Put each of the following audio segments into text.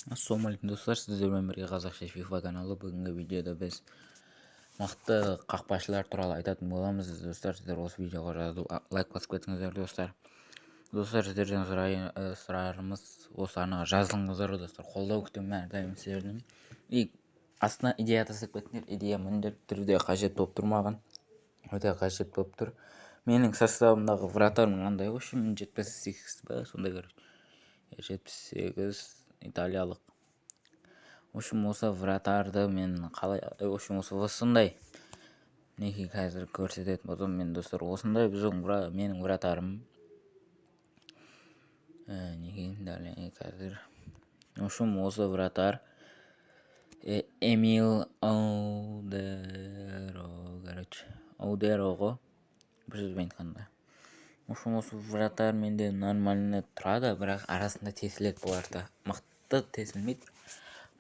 Ассалаумағалейкум достар, сіздермен бірге қазақша FIFA каналы. Бүгінгі видеода біз мықты қақпашылар туралы айтатын боламыз. Достар, сіздер осы видеоға лайк басып кетіңіздер достар. Достар, сіздерден сұрарымыз осы арнаға жазылыңыздар достар. Қолдау күтемін әрдайым сіздерден. И астына идея тастап кетіңдер. Идея міндетті түрде қажет болып тұр маған. Өте қажет болып тұр. Менің составымдағы вратарь мынандай ғой, 78 ба, сондай короче. 78 италиялық. В общем, осы вратарды мен қалай, осы осындай неге қазір көрсететін болсам, мен достар, осындай менің вратарым. Неге далее қазір. В общем, осы вратар Эмил Аудеро ғой, бір сөзбен айтқанда. В общем, осы вратар менде нормально тұрады, бірақ арасында тесіледі бұларда. Мықты тесілмейді.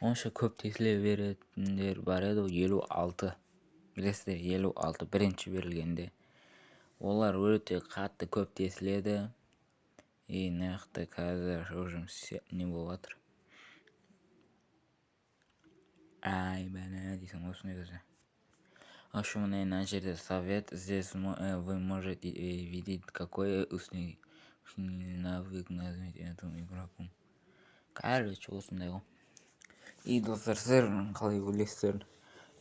Онша көп тесіле беретіндер бар еді, 56. Білесіздер, 56 бірінші берілгенде. Олар өте қатты көп тесіледі. И нақты қазір уже не болып жатыр. Дейсің осындай көзі. В общем, мына жерде совет. Здесь вы можете видеть, какой усилительный навык нажмите этому игроку. Короче, осындай ғой. И достар, сіздер қалай ойлайсыздар?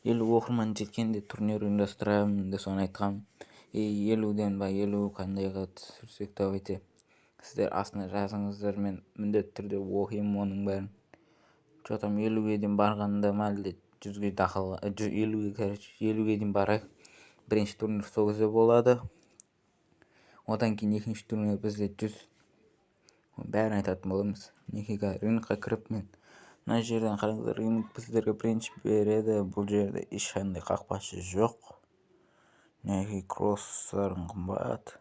50 оқырман жеткенде турнир ұйымдастырамын деп соны айтқам. 50-ден ба 50 қандайға түсірсек давайте. Сіздер астына жазыңыздар, мен міндетті түрде оқимын оның бәрін. Что там 50-ге дейін барғанда ма әлде 100-ге тақылға, 50-ге короче, 50-ге дейін барайық. Бірінші турнир сол кезде болады. Одан кейін екінші турнир бізде 100. Бәрін айтатын боламыз. Неге рынокқа кіріп мен мына жерден қараңыздар, рынок біздерге бірінші береді. Бұл жерде ешқандай қақпашы жоқ. Неге кросстарын қымбат.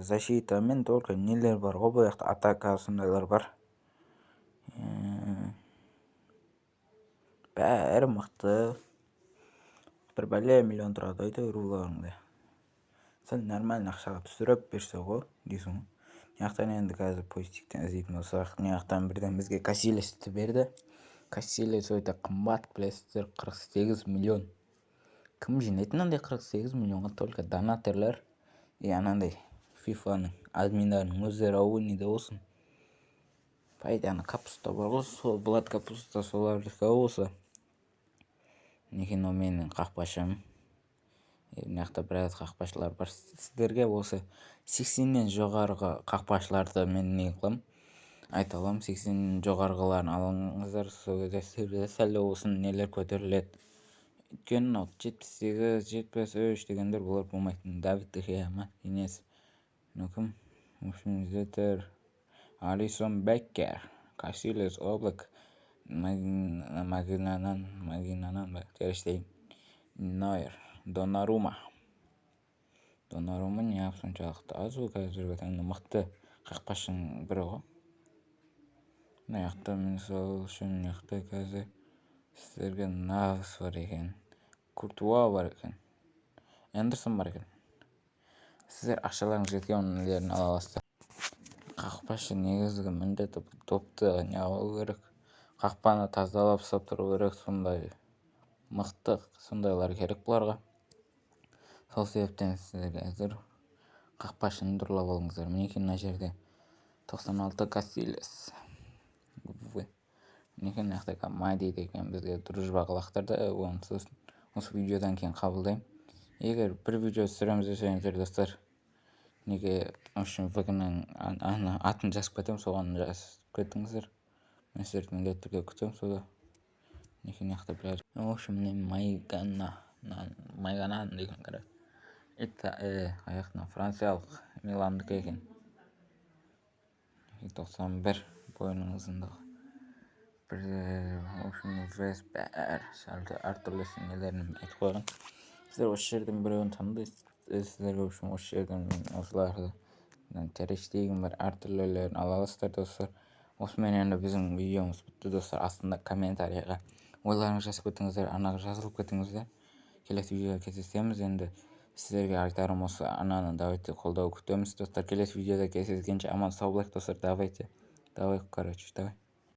Защитамен только нелер бар ғой, бұл жақта атака сондайлар бар. Бәрі мықты. Бір бәле миллион тұрады әйтеуір руларыңда. Сәл нормально ақшаға түсіріп берсе ғой дейсің ғой. Неяқтан енді қазір поистиктен іздейтін болсақ, неяқтан бірден бізге Касилесті берді. Касилес өте қымбат, білесіздер, 48 миллион. Кім жинайды мынандай 48 миллионға? Только донатерлер и анандай FIFA-ның админдарының өздері ойнайды болсын. Пайданы капуста бар ғой, сол Блад капуста солардікі осы. Некен ол менің қақпашым. Мынақты біраз қақпашылар бар. Сіздерге осы 80-нен жоғарғы қақпашыларды мен не қылам? Айта аламын, 80-нен жоғарғыларын алыңыздар, сол кезде сәл болсын нелер көтеріледі. Өйткені 78, 73 дегендер бұлар болмайтын. Давид де Геа ма? Инес. Кім? В общем, Зетер, Алисон Беккер, Касилес, Облак, Магинанан ба, теріштейін. Нойер, Донарума не соншалықты аз ғой қазіргі таңда, мықты қақпашының бірі ғой. Мына жақта мен сол үшін мықты қазір сіздерге Навс бар екен, Куртуа бар екен, Эндерсон бар екен. Сіздер ақшаларыңыз жеткен нелерін ала аласыздар. Қақпашы негізгі міндеті топты не алу керек, қақпаны тазалап ұстап тұру керек, сондай мықты сондайлар керек бұларға. Сол себептен сіздерге әзір қақпашыны дұрылап алыңыздар. Мінекен мына жерде 96 Касилес. Мінекен мынақта Мади деген бізге дружба қылақтырды. Осы видеодан кейін қабылдаймын. Егер бір видео түсіреміз десеңіздер достар, неге үшін вгнің атын жазып кетемін, соған жазып кетіңіздер. Мен сіздерді міндетті түрде күтемін сода. Неге мынақты біраз. В общем, Майганан деген қарай. Аяқтан франциялық Миландық екен. 91 бойының ұзындығы. В общем, вес бәр әртүрлі нелерін айтып қойған. Сіздер осы жерден біреуін таңдайсыз. Сіздерге үшін осы жерден осыларды теріштейгім бар әртүрлілерін ала аласыздар достар. Осымен енді біздің видеомыз бітті достар. Астында комментарияға ойларыңыз жазып кетіңіздер, анаға жазылып кетіңіздер. Келесі видеода кездесеміз. Енді сіздерге айтарым осы, ананы давайте қолдау күтеміз достар. Келесі видеода кездескенше аман сау болайық достар. Давайте. Давай, короче, давай.